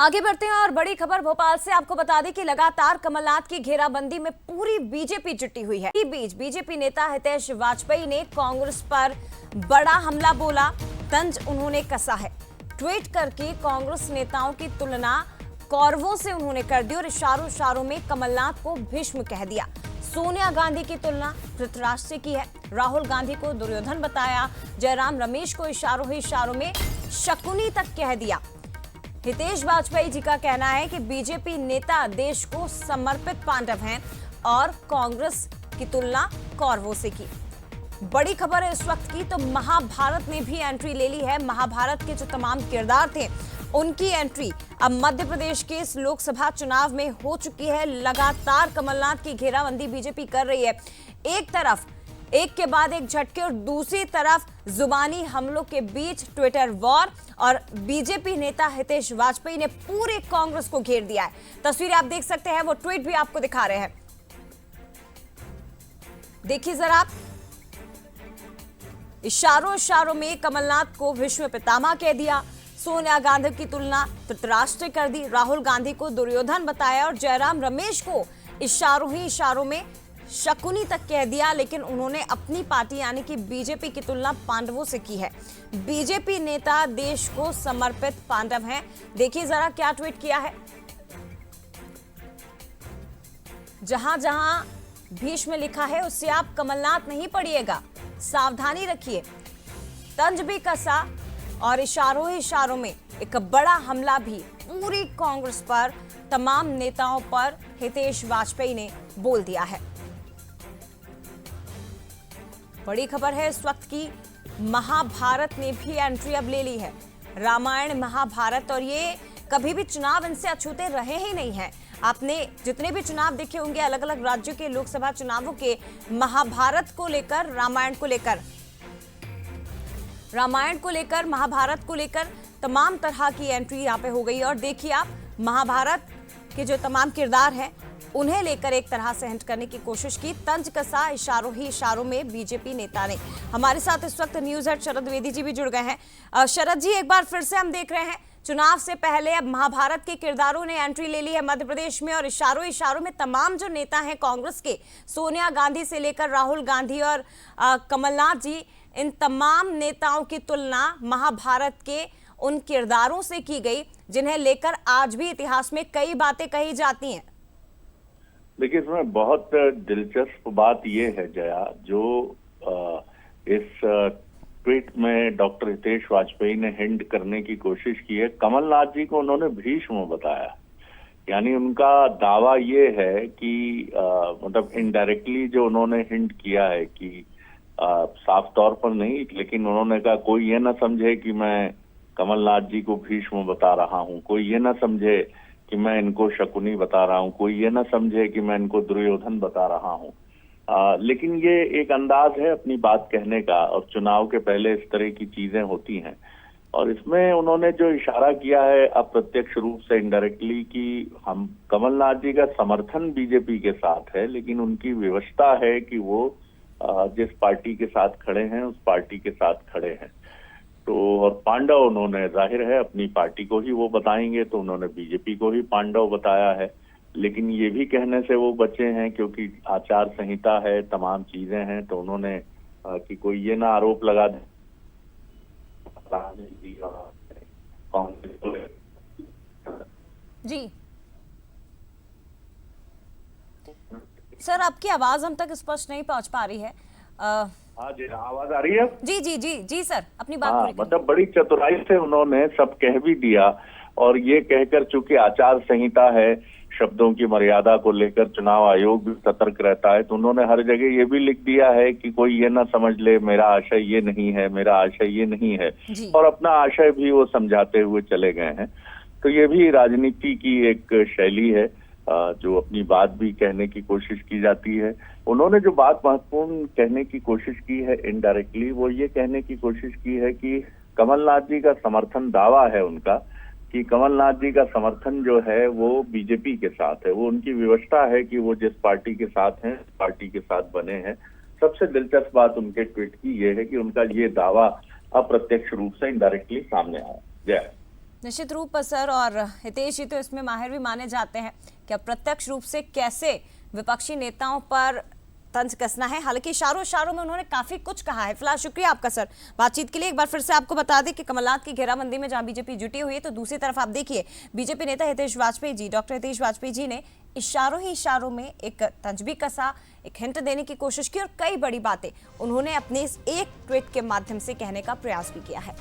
आगे बढ़ते हैं और बड़ी खबर भोपाल से आपको बता दें कि लगातार कमलनाथ की घेराबंदी में पूरी बीजेपी जुटी हुई है। इस बीच बीजेपी नेता हितेश वाजपेयी ने कांग्रेस पर बड़ा हमला बोला, तंज उन्होंने कसा है। ट्वीट करके कांग्रेस नेताओं की तुलना कौरवों से उन्होंने कर दी और इशारों इशारों में कमलनाथ को भीष्म कह दिया। सोनिया गांधी की तुलना धृतराष्ट्र से की है। राहुल गांधी को दुर्योधन बताया। जयराम रमेश को इशारों ही इशारों में शकुनी तक कह दिया। हितेश वाजपेयी जी का कहना है कि बीजेपी नेता देश को समर्पित पांडव हैं और कांग्रेस की तुलना कौरवों से की। बड़ी खबर है इस वक्त की, तो महाभारत ने भी एंट्री ले ली है। महाभारत के जो तमाम किरदार थे उनकी एंट्री अब मध्य प्रदेश के इस लोकसभा चुनाव में हो चुकी है। लगातार कमलनाथ की घेराबंदी बीजेपी कर रही है। एक तरफ एक के बाद एक झटके और दूसरी तरफ जुबानी हमलों के बीच ट्विटर वॉर और बीजेपी नेता हितेश वाजपेयी ने पूरे कांग्रेस को घेर दिया है। तस्वीरें आप देख सकते हैं, वो ट्वीट भी आपको दिखा रहे हैं। देखिए जरा आप, इशारों इशारों में कमलनाथ को विश्व पितामह कह दिया। सोनिया गांधी की तुलना धृतराष्ट्र कर दी। राहुल गांधी को दुर्योधन बताया और जयराम रमेश को इशारों ही इशारों में शकुनी तक कह दिया। लेकिन उन्होंने अपनी पार्टी यानी कि बीजेपी की तुलना पांडवों से की है। बीजेपी नेता देश को समर्पित पांडव हैं। देखिए जरा क्या ट्वीट किया है। जहां जहां भीष्म लिखा है उससे आप कमलनाथ नहीं पढ़िएगा, सावधानी रखिए। तंज भी कसा और इशारों ही इशारों में एक बड़ा हमला भी पूरी कांग्रेस पर, तमाम नेताओं पर हितेश वाजपेयी ने बोल दिया है। बड़ी खबर है इस वक्त की, महाभारत ने भी एंट्री अब ले ली है। रामायण महाभारत, और ये कभी भी चुनाव इनसे अछूते रहे ही नहीं है। आपने जितने भी चुनाव देखे होंगे अलग अलग राज्यों के लोकसभा चुनावों के, महाभारत को लेकर, रामायण को लेकर, महाभारत को लेकर तमाम तरह की एंट्री यहाँ पे हो गई। और देखिए आप, महाभारत के जो तमाम किरदार हैं उन्हें लेकर एक तरह से हिंट करने की कोशिश की। तंज कसा इशारों ही इशारों में बीजेपी नेता ने। हमारे साथ इस वक्त न्यूज हेड शरद द्विवेदी जी भी जुड़ गए हैं। शरद जी, एक बार फिर से हम देख रहे हैं चुनाव से पहले अब महाभारत के किरदारों ने एंट्री ले ली है मध्य प्रदेश में, और इशारों इशारों में तमाम जो नेता हैं कांग्रेस के, सोनिया गांधी से लेकर राहुल गांधी और कमलनाथ जी, इन तमाम नेताओं की तुलना महाभारत के उन किरदारों से की गई जिन्हें लेकर आज भी इतिहास में कई बातें कही जाती हैं। देखिए, इसमें बहुत दिलचस्प बात यह है जया, जो इस ट्वीट में डॉक्टर हितेश वाजपेयी ने हिंट करने की कोशिश की है, कमलनाथ जी को उन्होंने भीष्म बताया। यानी उनका दावा ये है कि मतलब इनडायरेक्टली जो उन्होंने हिंट किया है कि साफ तौर पर नहीं, लेकिन उन्होंने कहा कोई ये ना समझे कि मैं कमलनाथ जी को भीष्म बता रहा हूं, कोई ये ना समझे कि मैं इनको शकुनी बता रहा हूं, कोई ये ना समझे कि मैं इनको दुर्योधन बता रहा हूं। लेकिन ये एक अंदाज है अपनी बात कहने का, और चुनाव के पहले इस तरह की चीजें होती हैं। और इसमें उन्होंने जो इशारा किया है अप्रत्यक्ष रूप से, इनडायरेक्टली, कि हम कमलनाथ जी का समर्थन बीजेपी के साथ है, लेकिन उनकी विवशता है कि वो जिस पार्टी के साथ खड़े हैं उस पार्टी के साथ खड़े हैं। तो और पांडव, उन्होंने जाहिर है अपनी पार्टी को ही वो बताएंगे, तो उन्होंने बीजेपी को ही पांडव बताया है। लेकिन ये भी कहने से वो बचे हैं क्योंकि आचार संहिता है, तमाम चीजें हैं, तो उन्होंने कि कोई ये ना आरोप लगा दे जी। सर, आपकी आवाज हम तक स्पष्ट नहीं पहुंच पा रही है। हाँ जी, आवाज आ रही है? जी जी जी जी सर, अपनी बात पूरी करिए। मतलब बड़ी चतुराई से उन्होंने सब कह भी दिया, और ये कहकर चूंकि आचार संहिता है, शब्दों की मर्यादा को लेकर चुनाव आयोग भी सतर्क रहता है, तो उन्होंने हर जगह ये भी लिख दिया है कि कोई ये ना समझ ले मेरा आशय ये नहीं है, मेरा आशय ये नहीं है, और अपना आशय भी वो समझाते हुए चले गए हैं। तो ये भी राजनीति की एक शैली है, जो अपनी बात भी कहने की कोशिश की जाती है। उन्होंने जो बात महत्वपूर्ण कहने की कोशिश की है इनडायरेक्टली, वो ये कहने की कोशिश की है कि कमलनाथ जी का समर्थन, दावा है उनका कि कमलनाथ जी का समर्थन जो है वो बीजेपी के साथ है। वो उनकी विवशता है कि वो जिस पार्टी के साथ हैं उस पार्टी के साथ बने हैं। सबसे दिलचस्प बात उनके ट्वीट की ये है कि उनका ये दावा अप्रत्यक्ष रूप से इनडायरेक्टली सामने आया। जय। निश्चित रूप सर, और हितेश जी तो इसमें माहिर भी माने जाते हैं कि अप्रत्यक्ष रूप से कैसे विपक्षी नेताओं पर तंज कसना है। हालांकि इशारों इशारों में उन्होंने काफी कुछ कहा है। फिलहाल शुक्रिया आपका सर बातचीत के लिए। एक बार फिर से आपको बता दें कि कमलनाथ की घेराबंदी में जहां बीजेपी जुटी हुई है, तो दूसरी तरफ आप देखिए बीजेपी नेता हितेश वाजपेयी जी, डॉक्टर हितेश वाजपेयी जी ने इशारों ही इशारों में एक तंज भी कसा, एक हिंट देने की कोशिश की और कई बड़ी बातें उन्होंने अपने इस एक ट्वीट के माध्यम से कहने का प्रयास भी किया है।